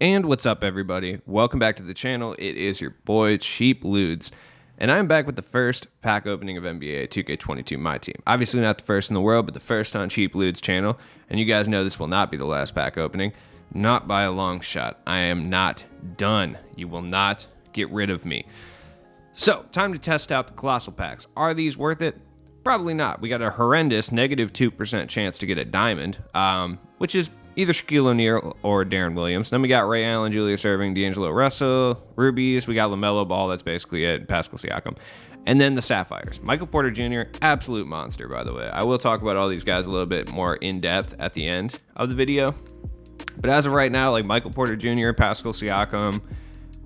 And what's up, everybody? Welcome back to the channel. It is your boy, Cheap Ludes, and I'm back with the first pack opening of NBA 2K22 My Team. Obviously not the first in the world, but the first on Cheap Ludes channel, and you guys know this will not be the last pack opening. Not by a long shot. I am not done. You will not get rid of me. So, time to test out the Colossal packs. Are these worth it? Probably not. We got a horrendous negative 2% chance to get a diamond, which is either Shaquille O'Neal or Darren Williams. Then we got Ray Allen, Julius Erving, D'Angelo Russell, Rubies. We got LaMelo Ball. That's basically it. Pascal Siakam. And then the Sapphires. Michael Porter Jr., absolute monster, by the way. I will talk about all these guys a little bit more in depth at the end of the video. But as of right now, like Michael Porter Jr., Pascal Siakam,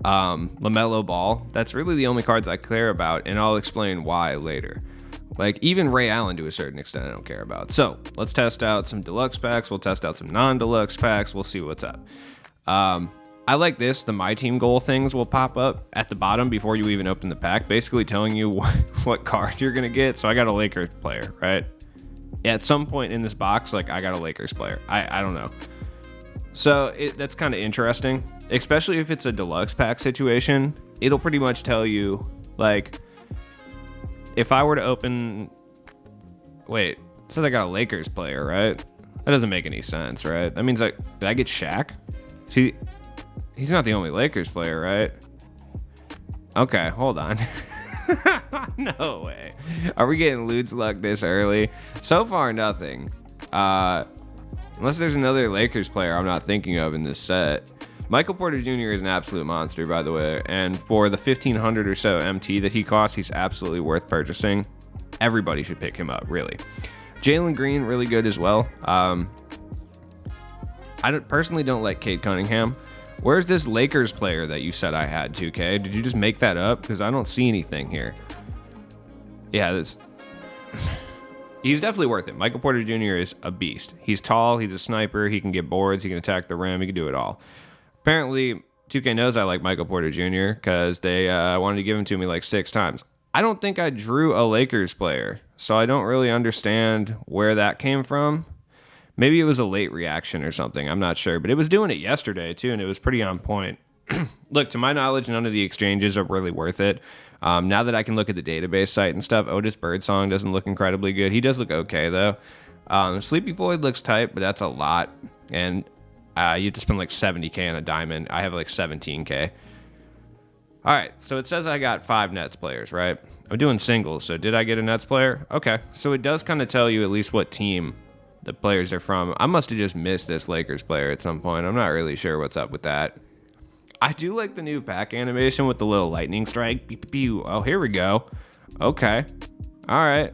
LaMelo Ball, that's really the only cards I care about, and I'll explain why later. Like, even Ray Allen, to a certain extent, I don't care about. So, let's test out some deluxe packs. We'll test out some non-deluxe packs. We'll see what's up. I like this. The My Team goal things will pop up at the bottom before you even open the pack, basically telling you what card you're going to get. So, I got a Lakers player, right? Yeah, at some point in this box, like, I got a Lakers player. I don't know. So, that's kind of interesting, especially if it's a deluxe pack situation. It'll pretty much tell you, like, if I were to open... Wait, it says I got a Lakers player, right? That doesn't make any sense, right? That means, like, did I get Shaq? See, he's not the only Lakers player, right? Okay, hold on. No way. Are we getting Lude's luck this early? So far, nothing. Unless there's another Lakers player I'm not thinking of in this set. Michael Porter Jr. is an absolute monster, by the way, and for the 1,500 or so MT that he costs, he's absolutely worth purchasing. Everybody should pick him up, really. Jalen Green, really good as well. I personally don't like Cade Cunningham. Where's this Lakers player that you said I had, 2K? Did you just make that up? Because I don't see anything here. Yeah, this... He's definitely worth it. Michael Porter Jr. is a beast. He's tall, he's a sniper, he can get boards, he can attack the rim, he can do it all. Apparently, 2K knows I like Michael Porter Jr. because they wanted to give him to me like 6 times. I don't think I drew a Lakers player, so I don't really understand where that came from. Maybe it was a late reaction or something, I'm not sure. But it was doing it yesterday, too, and it was pretty on point. Look, to my knowledge, none of the exchanges are really worth it. Now that I can look at the database site and stuff, Otis Birdsong doesn't look incredibly good. He does look okay, though. Sleepy Floyd looks tight, but that's a lot. And... you have to spend like 70K on a diamond. I have like 17K. All right, so it says I got 5 Nets players, right? I'm doing singles, so did I get a Nets player? Okay, so it does kind of tell you at least what team the players are from. I must have just missed this Lakers player at some point. I'm not really sure what's up with that. I do like the new pack animation with the little lightning strike. Pew, pew, pew. Oh, here we go. Okay. All right.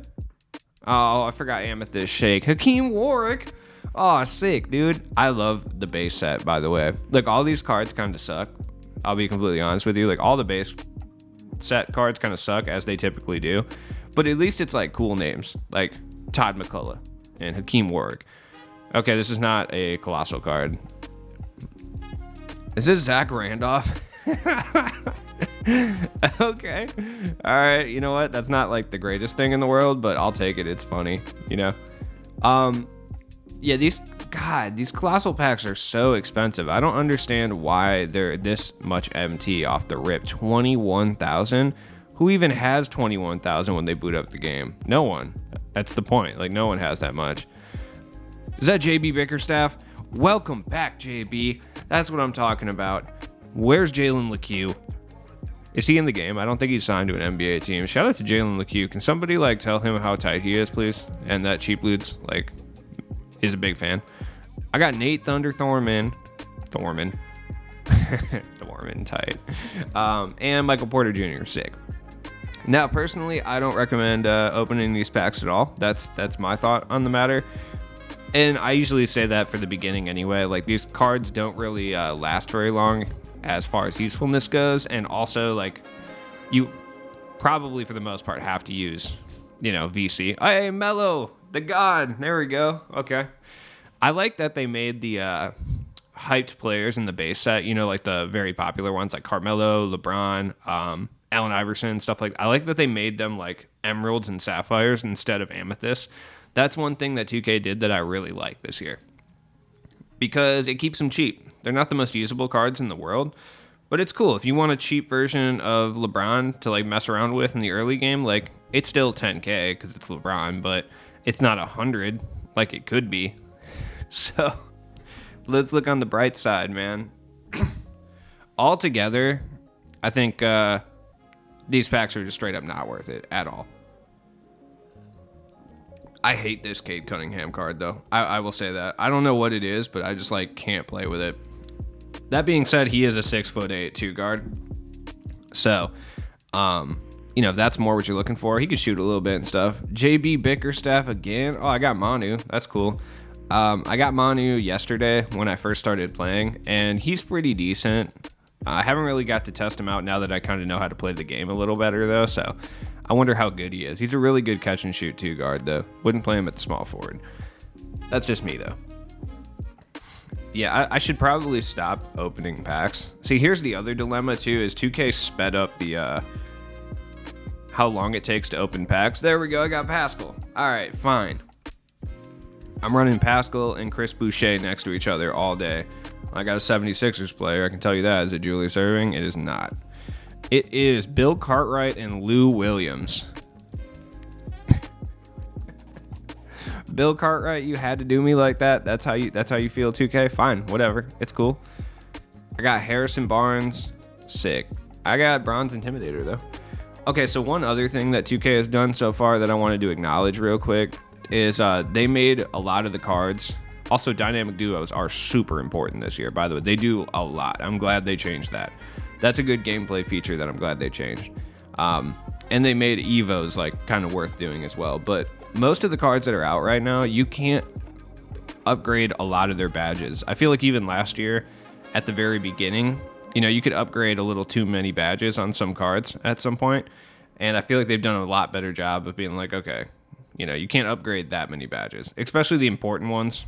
Oh, I forgot Amethyst Shake. Hakeem Warwick. Oh, sick, dude. I love the base set, by the way. Like, all these cards kind of suck. I'll be completely honest with you. Like, all the base set cards kind of suck, as they typically do. But at least it's, like, cool names. Like, Todd McCullough and Hakeem Warwick. Okay, this is not a Colossal card. Is this Zach Randolph? Okay. All right, you know what? That's not, like, the greatest thing in the world, but I'll take it. It's funny, you know? Yeah, these Colossal packs are so expensive. I don't understand why they're this much MT off the rip. 21,000? Who even has 21,000 when they boot up the game? No one. That's the point. Like, no one has that much. Is that JB Bickerstaff? Welcome back, JB. That's what I'm talking about. Where's Jalen LeCue? Is he in the game? I don't think he's signed to an NBA team. Shout out to Jalen LeCue. Can somebody, like, tell him how tight he is, please? And that Cheap Ludes, like... is a big fan. I got Nate Thunder Thorman tight, and Michael Porter Jr. sick. Now, personally, I don't recommend opening these packs at all. That's my thought on the matter, and I usually say that for the beginning anyway. Like, these cards don't really last very long as far as usefulness goes, and also, like, you probably for the most part have to use, you know, VC. Hey, Mello, the God. There we go. Okay. I like that they made the hyped players in the base set, you know, like the very popular ones like Carmelo, LeBron, Allen Iverson, stuff like that. I like that they made them like emeralds and sapphires instead of amethysts. That's one thing that 2K did that I really like this year. because it keeps them cheap. They're not the most usable cards in the world, but it's cool. If you want a cheap version of LeBron to like mess around with in the early game, like it's still 10K because it's LeBron, but it's not 100 like it could be. So let's look on the bright side, man. Altogether, I think these packs are just straight up not worth it at all. I hate this Cade Cunningham card, though. I will say that. I don't know what it is, but I just like can't play with it. That being said, he is a 6'8" 2 guard. So, if that's more what you're looking for, he could shoot a little bit and stuff. JB Bickerstaff again. Oh, I got Manu. That's cool. I got Manu yesterday when I first started playing, and he's pretty decent. I haven't really got to test him out now that I kind of know how to play the game a little better, though, so I wonder how good he is. He's a really good catch and shoot 2 guard, though. Wouldn't play him at the small forward. That's just me, though. Yeah, I should probably stop opening packs. See, here's the other dilemma, too, is 2K sped up the, how long it takes to open packs. There we go, I got Pascal. All right, fine. I'm running Pascal and Chris Boucher next to each other all day. I got a 76ers player, I can tell you that. Is it Julius Erving? It is not. It is Bill Cartwright and Lou Williams. Bill Cartwright, you had to do me like that. That's how you feel, 2K? Fine, whatever. It's cool. I got Harrison Barnes. Sick. I got Bronze Intimidator, though. Okay, so one other thing that 2K has done so far that I wanted to acknowledge real quick is they made a lot of the cards. Also, dynamic duos are super important this year, by the way. They do a lot. I'm glad they changed that. That's a good gameplay feature that I'm glad they changed. And they made Evos like kind of worth doing as well. But most of the cards that are out right now, you can't upgrade a lot of their badges. I feel like even last year at the very beginning, you could upgrade a little too many badges on some cards at some point. And I feel like they've done a lot better job of being like, okay, you can't upgrade that many badges, especially the important ones,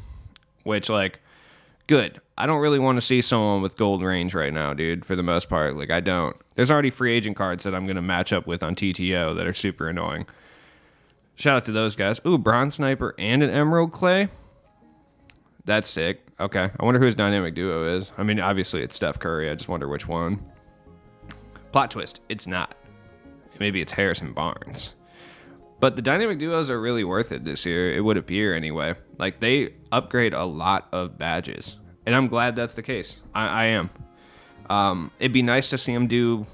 which like, good. I don't really want to see someone with gold range right now, dude, for the most part. Like, I don't. There's already free agent cards that I'm going to match up with on TTO that are super annoying. Shout out to those guys. Ooh, Bronze Sniper and an Emerald Clay. That's sick. Okay. I wonder who his dynamic duo is. I mean, obviously it's Steph Curry. I just wonder which one. Plot twist. It's not. Maybe it's Harrison Barnes. But the dynamic duos are really worth it this year. It would appear anyway. Like, they upgrade a lot of badges. And I'm glad that's the case. I am. It'd be nice to see them do,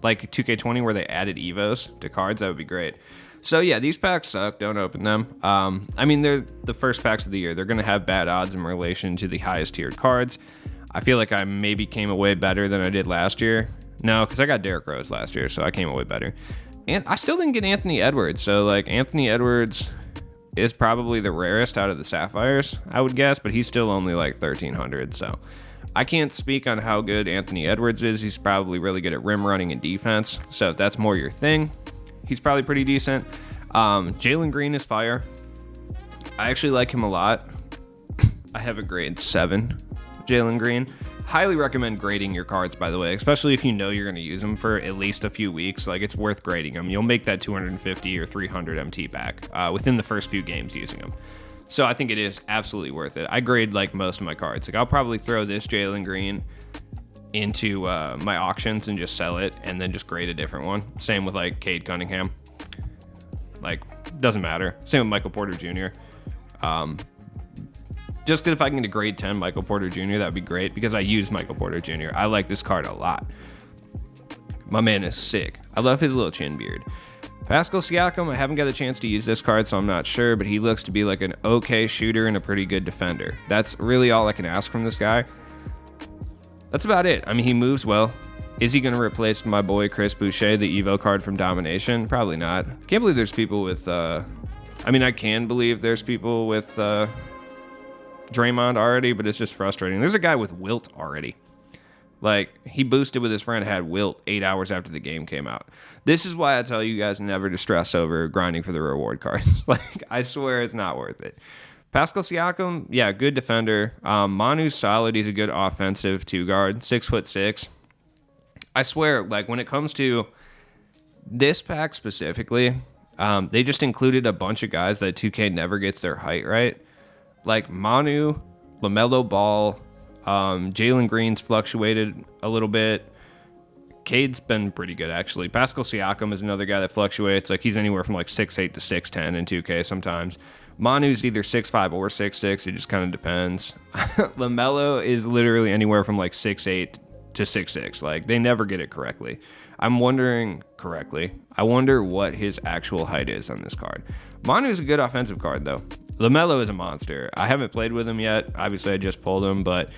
like 2K20 where they added Evos to cards. That would be great. So, yeah, these packs suck. Don't open them. I mean, they're the first packs of the year. They're going to have bad odds in relation to the highest tiered cards. I feel like I maybe came away better than I did last year. No, because I got Derrick Rose last year, so I came away better. And I still didn't get Anthony Edwards. So, like, Anthony Edwards is probably the rarest out of the Sapphires, I would guess, but he's still only like 1,300. So, I can't speak on how good Anthony Edwards is. He's probably really good at rim running and defense. So, if that's more your thing, he's probably pretty decent. Jalen Green is fire. I actually like him a lot. I have a grade 7 Jalen Green. Highly recommend grading your cards, by the way, especially if you know you're going to use them for at least a few weeks. Like, it's worth grading them. You'll make that 250 or 300 MT back within the first few games using them. So I think it is absolutely worth it. I grade like most of my cards. Like, I'll probably throw this Jalen Green into my auctions and just sell it and then just grade a different one. Same with like Cade Cunningham. Like, doesn't matter. Same with Michael Porter Jr. Just if I can get a grade 10 Michael Porter Jr., that would be great because I use Michael Porter Jr. I like this card a lot. My man is sick. I love his little chin beard. Pascal Siakam, I haven't got a chance to use this card, so I'm not sure, but he looks to be like an okay shooter and a pretty good defender. That's really all I can ask from this guy. That's about it. I mean, he moves well. Is he going to replace my boy Chris Boucher, the Evo card from Domination? Probably not. Can't believe there's people with... I can believe there's people with... Draymond already, but it's just frustrating. There's a guy with Wilt already. Like, he boosted with his friend, had Wilt 8 hours after the game came out. This is why I tell you guys never to stress over grinding for the reward cards. Like, I swear it's not worth it. Pascal Siakam, yeah, good defender. Manu's solid. He's a good offensive 2 guard, 6'6". I swear, like, when it comes to this pack specifically, they just included a bunch of guys that 2K never gets their height right. Like, Manu, LaMelo Ball, Jalen Green's fluctuated a little bit. Cade's been pretty good, actually. Pascal Siakam is another guy that fluctuates. Like, he's anywhere from like 6'8 to 6'10 in 2K sometimes. Manu's either 6'5 or 6'6. It just kind of depends. LaMelo is literally anywhere from like 6'8 to 6'6. Like, they never get it correctly. I wonder what his actual height is on this card. Manu's a good offensive card, though. LaMelo is a monster. I haven't played with him yet. Obviously, I just pulled him, but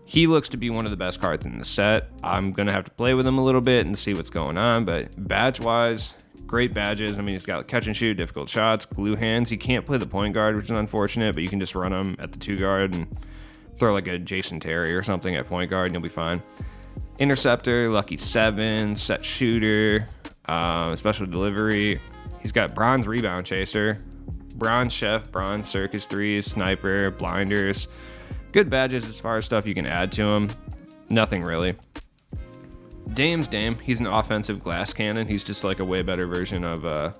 he looks to be one of the best cards in the set. I'm going to have to play with him a little bit and see what's going on, but badge-wise, great badges. I mean, he's got catch and shoot, difficult shots, glue hands. He can't play the point guard, which is unfortunate, but you can just run him at the 2 guard and throw like a Jason Terry or something at point guard and you'll be fine. Interceptor, lucky 7, set shooter, special delivery. He's got bronze rebound chaser, bronze chef, bronze circus 3s, sniper, blinders. Good badges as far as stuff you can add to him. Nothing really. Dame's Dame. He's an offensive glass cannon. He's just like a way better version of...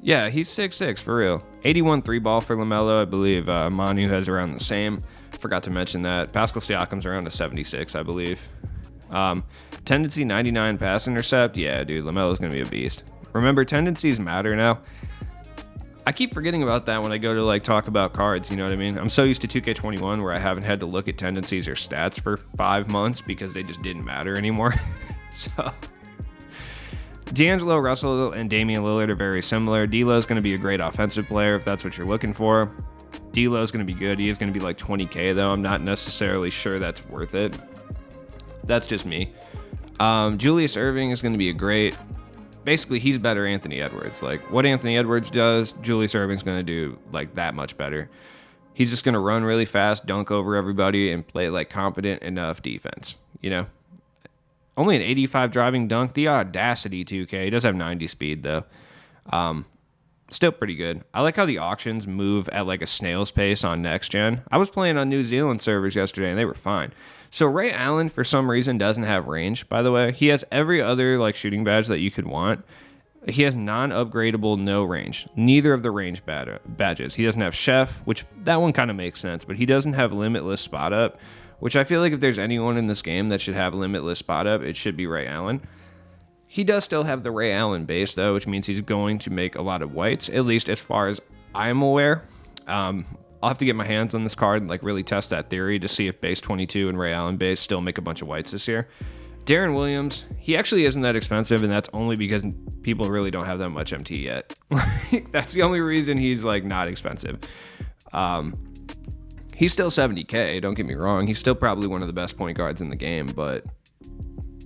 Yeah, he's 6'6", for real. 81 3-ball for LaMelo. I believe Manu has around the same. Forgot to mention that. Pascal Siakam's around a 76, I believe. Tendency 99 pass intercept. Yeah, dude, LaMelo's going to be a beast. Remember, tendencies matter now. I keep forgetting about that when I go to like talk about cards, you know what I mean? I'm so used to 2K21 where I haven't had to look at tendencies or stats for 5 months because they just didn't matter anymore. So D'Angelo Russell and Damian Lillard are very similar. D'Lo's going to be a great offensive player if that's what you're looking for. D'Lo's going to be good. He is going to be like 20K though. I'm not necessarily sure that's worth it. That's just me. Julius Erving is going to be a great... Basically, he's better Anthony Edwards. Like, what Anthony Edwards does, Julius Erving's going to do, like, that much better. He's just going to run really fast, dunk over everybody, and play, like, competent enough defense, you know? Only an 85 driving dunk. The audacity, 2K. He does have 90 speed, though. Still pretty good. I like how the auctions move at, like, a snail's pace on next gen. I was playing on New Zealand servers yesterday, and they were fine. So Ray Allen, for some reason, doesn't have range, by the way. He has every other like shooting badge that you could want. He has non-upgradable no range. Neither of the range badges. He doesn't have chef, which that one kind of makes sense, but he doesn't have limitless spot up, which I feel like if there's anyone in this game that should have limitless spot up, it should be Ray Allen. He does still have the Ray Allen base, though, which means he's going to make a lot of whites, at least as far as I'm aware. I'll have to get my hands on this card and like really test that theory to see if base 22 and Ray Allen base still make a bunch of whites this year. Darren Williams, he actually isn't that expensive, and that's only because people really don't have that much MT yet. That's the only reason he's like not expensive. He's still 70K, don't get me wrong. He's still probably one of the best point guards in the game, but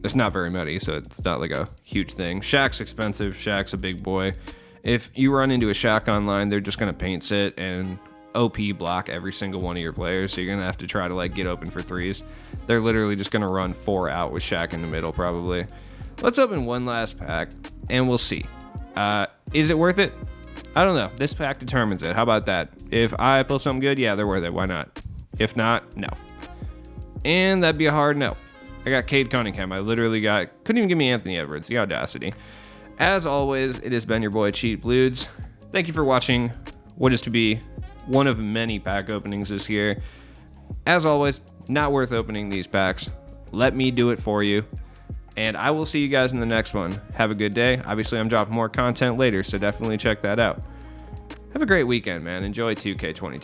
there's not very many, so it's not like a huge thing. Shaq's expensive. Shaq's a big boy. If you run into a Shaq online, they're just going to paint sit and OP block every single one of your players, so you're gonna have to try to like get open for threes. They're literally just gonna run 4 out with Shaq in the middle probably. Let's open one last pack and we'll see. Is it worth it? I don't know. This pack determines it. How about that? If I pull something good, yeah, they're worth it. Why not? If not, no. And that'd be a hard no. I got Cade Cunningham. I literally couldn't even give me Anthony Edwards. The audacity. As always, it has been your boy Cheap Ludes. Thank you for watching what is to be one of many pack openings this year. As always, not worth opening these packs. Let me do it for you. And I will see you guys in the next one. Have a good day. Obviously, I'm dropping more content later, so definitely check that out. Have a great weekend, man. Enjoy 2K22.